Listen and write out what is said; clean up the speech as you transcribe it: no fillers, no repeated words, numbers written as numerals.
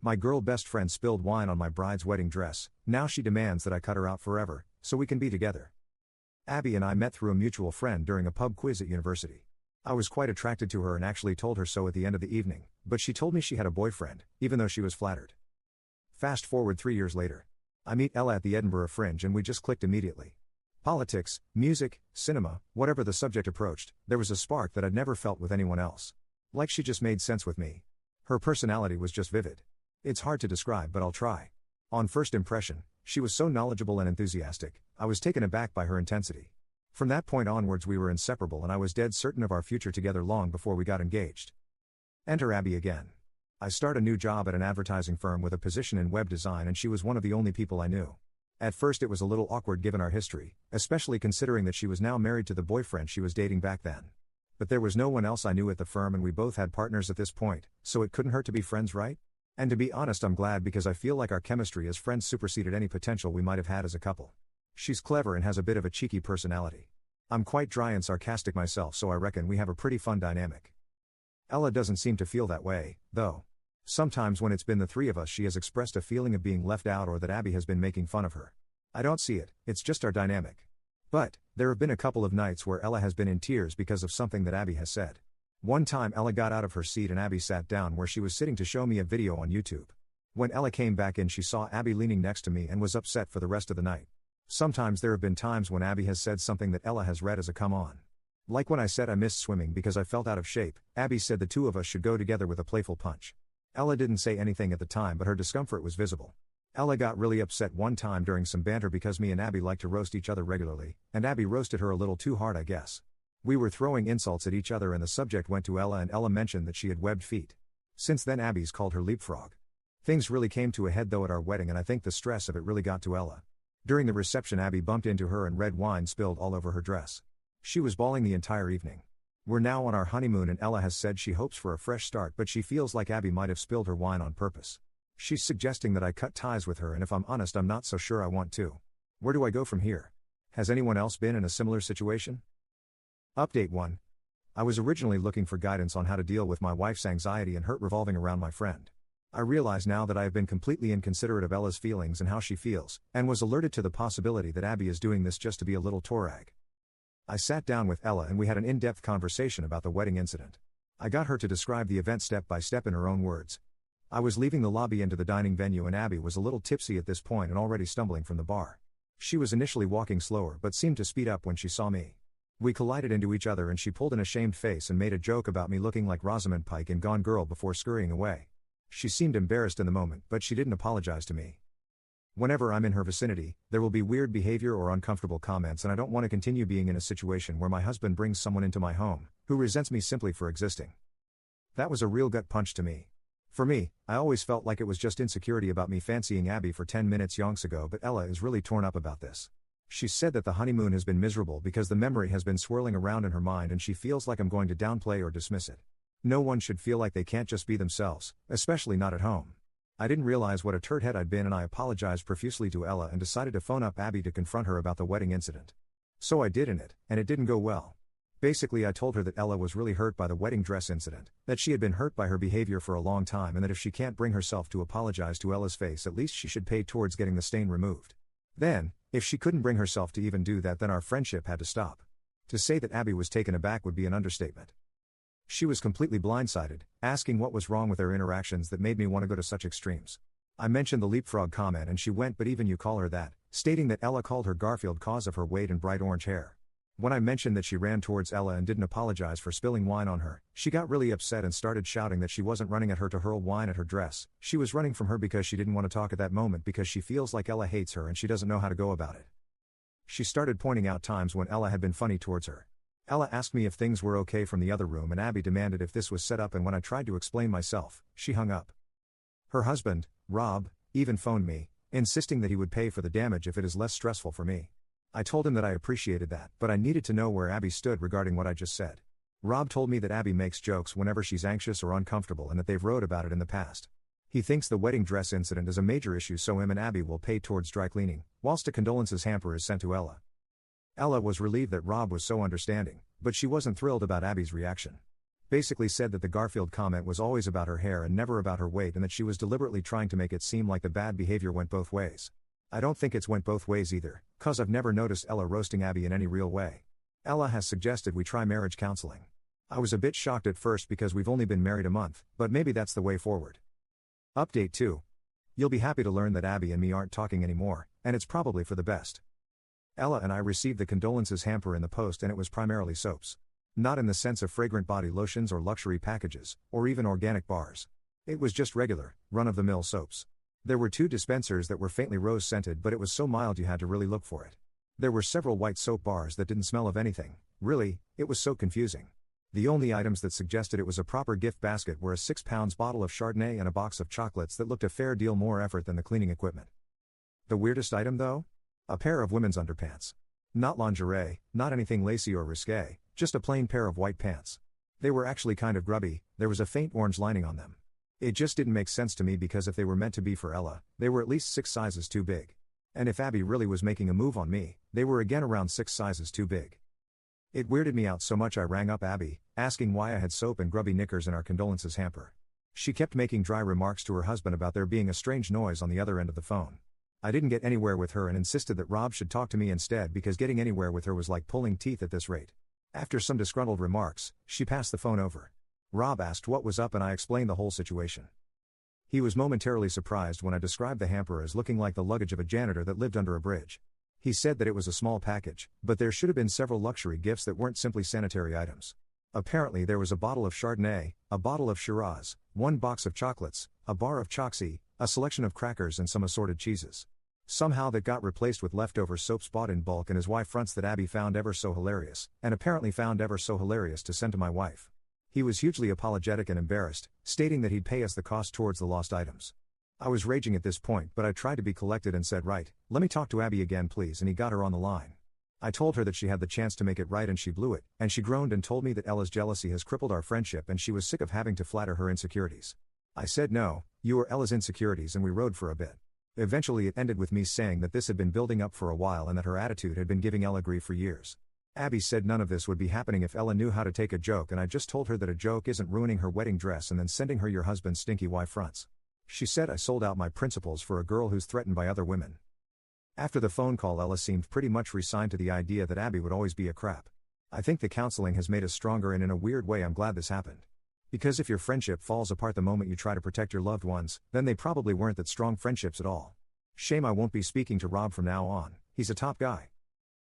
My girl best friend spilled wine on my bride's wedding dress. Now she demands that I cut her out forever, so we can be together. Abby and I met through a mutual friend during a pub quiz at university. I was quite attracted to her and actually told her so at the end of the evening, but she told me she had a boyfriend, even though she was flattered. Fast forward 3 years later. I meet Ella at the Edinburgh Fringe and we just clicked immediately. Politics, music, cinema, whatever the subject approached, there was a spark that I'd never felt with anyone else. Like she just made sense with me. Her personality was just vivid. It's hard to describe, but I'll try. On first impression, she was so knowledgeable and enthusiastic, I was taken aback by her intensity. From that point onwards we were inseparable and I was dead certain of our future together long before we got engaged. Enter Abby again. I start a new job at an advertising firm with a position in web design and she was one of the only people I knew. At first it was a little awkward given our history, especially considering that she was now married to the boyfriend she was dating back then. But there was no one else I knew at the firm and we both had partners at this point, so it couldn't hurt to be friends, right? And to be honest, I'm glad because I feel like our chemistry as friends superseded any potential we might have had as a couple. She's clever and has a bit of a cheeky personality. I'm quite dry and sarcastic myself, so I reckon we have a pretty fun dynamic. Ella doesn't seem to feel that way, though. Sometimes when it's been the three of us she has expressed a feeling of being left out or that Abby has been making fun of her. I don't see it, it's just our dynamic. But, there have been a couple of nights where Ella has been in tears because of something that Abby has said. One time Ella got out of her seat and Abby sat down where she was sitting to show me a video on YouTube. When Ella came back in she saw Abby leaning next to me and was upset for the rest of the night. Sometimes there have been times when Abby has said something that Ella has read as a come on. Like when I said I missed swimming because I felt out of shape, Abby said the two of us should go together with a playful punch. Ella didn't say anything at the time but her discomfort was visible. Ella got really upset one time during some banter because me and Abby like to roast each other regularly, and Abby roasted her a little too hard, I guess. We were throwing insults at each other and the subject went to Ella and Ella mentioned that she had webbed feet. Since then Abby's called her leapfrog. Things really came to a head though at our wedding and I think the stress of it really got to Ella. During the reception Abby bumped into her and red wine spilled all over her dress. She was bawling the entire evening. We're now on our honeymoon and Ella has said she hopes for a fresh start but she feels like Abby might have spilled her wine on purpose. She's suggesting that I cut ties with her and if I'm honest I'm not so sure I want to. Where do I go from here? Has anyone else been in a similar situation? Update 1. I was originally looking for guidance on how to deal with my wife's anxiety and hurt revolving around my friend. I realize now that I have been completely inconsiderate of Ella's feelings and how she feels, and was alerted to the possibility that Abby is doing this just to be a little torag. I sat down with Ella and we had an in-depth conversation about the wedding incident. I got her to describe the event step by step in her own words. I was leaving the lobby into the dining venue and Abby was a little tipsy at this point and already stumbling from the bar. She was initially walking slower but seemed to speed up when she saw me. We collided into each other and she pulled an ashamed face and made a joke about me looking like Rosamund Pike in Gone Girl before scurrying away. She seemed embarrassed in the moment but she didn't apologize to me. Whenever I'm in her vicinity, there will be weird behavior or uncomfortable comments and I don't want to continue being in a situation where my husband brings someone into my home, who resents me simply for existing. That was a real gut punch to me. For me, I always felt like it was just insecurity about me fancying Abby for 10 minutes yonks ago but Ella is really torn up about this. She said that the honeymoon has been miserable because the memory has been swirling around in her mind and she feels like I'm going to downplay or dismiss it. No one should feel like they can't just be themselves, especially not at home. I didn't realize what a turd head I'd been and I apologized profusely to Ella and decided to phone up Abby to confront her about the wedding incident. So I did and it didn't go well. Basically I told her that Ella was really hurt by the wedding dress incident, that she had been hurt by her behavior for a long time and that if she can't bring herself to apologize to Ella's face at least she should pay towards getting the stain removed. Then, if she couldn't bring herself to even do that then our friendship had to stop. To say that Abby was taken aback would be an understatement. She was completely blindsided, asking what was wrong with their interactions that made me want to go to such extremes. I mentioned the leapfrog comment and she went but even you call her that, stating that Ella called her Garfield cause of her weight and bright orange hair. When I mentioned that she ran towards Ella and didn't apologize for spilling wine on her, she got really upset and started shouting that she wasn't running at her to hurl wine at her dress, she was running from her because she didn't want to talk at that moment because she feels like Ella hates her and she doesn't know how to go about it. She started pointing out times when Ella had been funny towards her. Ella asked me if things were okay from the other room and Abby demanded if this was set up and when I tried to explain myself, she hung up. Her husband, Rob, even phoned me, insisting that he would pay for the damage if it is less stressful for me. I told him that I appreciated that, but I needed to know where Abby stood regarding what I just said. Rob told me that Abby makes jokes whenever she's anxious or uncomfortable and that they've wrote about it in the past. He thinks the wedding dress incident is a major issue so him and Abby will pay towards dry cleaning, whilst a condolences hamper is sent to Ella. Ella was relieved that Rob was so understanding, but she wasn't thrilled about Abby's reaction. Basically said that the Garfield comment was always about her hair and never about her weight, and that she was deliberately trying to make it seem like the bad behavior went both ways. I don't think it's went both ways either, cause I've never noticed Ella roasting Abby in any real way. Ella has suggested we try marriage counseling. I was a bit shocked at first because we've only been married a month, but maybe that's the way forward. Update 2. You'll be happy to learn that Abby and me aren't talking anymore, and it's probably for the best. Ella and I received the condolences hamper in the post, and it was primarily soaps. Not in the sense of fragrant body lotions or luxury packages, or even organic bars. It was just regular, run-of-the-mill soaps. There were 2 dispensers that were faintly rose-scented, but it was so mild you had to really look for it. There were several white soap bars that didn't smell of anything. Really, it was so confusing. The only items that suggested it was a proper gift basket were a 6-pound bottle of Chardonnay and a box of chocolates that looked a fair deal more effort than the cleaning equipment. The weirdest item though? A pair of women's underpants. Not lingerie, not anything lacy or risque, just a plain pair of white pants. They were actually kind of grubby, there was a faint orange lining on them. It just didn't make sense to me because if they were meant to be for Ella, they were at least 6 sizes too big. And if Abby really was making a move on me, they were again around 6 sizes too big. It weirded me out so much I rang up Abby, asking why I had soap and grubby knickers in our condolences hamper. She kept making dry remarks to her husband about there being a strange noise on the other end of the phone. I didn't get anywhere with her and insisted that Rob should talk to me instead because getting anywhere with her was like pulling teeth at this rate. After some disgruntled remarks, she passed the phone over. Rob asked what was up and I explained the whole situation. He was momentarily surprised when I described the hamper as looking like the luggage of a janitor that lived under a bridge. He said that it was a small package, but there should have been several luxury gifts that weren't simply sanitary items. Apparently there was a bottle of Chardonnay, a bottle of Shiraz, 1 box of chocolates, a bar of Choxy, a selection of crackers and some assorted cheeses. Somehow that got replaced with leftover soaps bought in bulk, and his wife fronts that Abby found ever so hilarious, and apparently found ever so hilarious to send to my wife. He was hugely apologetic and embarrassed, stating that he'd pay us the cost towards the lost items. I was raging at this point, but I tried to be collected and said, right, let me talk to Abby again please, and he got her on the line. I told her that she had the chance to make it right and she blew it, and she groaned and told me that Ella's jealousy has crippled our friendship and she was sick of having to flatter her insecurities. I said no, you were Ella's insecurities, and we rode for a bit. Eventually it ended with me saying that this had been building up for a while and that her attitude had been giving Ella grief for years. Abby said none of this would be happening if Ella knew how to take a joke, and I just told her that a joke isn't ruining her wedding dress and then sending her your husband's stinky wife fronts. She said I sold out my principles for a girl who's threatened by other women. After the phone call, Ella seemed pretty much resigned to the idea that Abby would always be a crap. I think the counseling has made us stronger, and in a weird way I'm glad this happened. Because if your friendship falls apart the moment you try to protect your loved ones, then they probably weren't that strong friendships at all. Shame I won't be speaking to Rob from now on, he's a top guy.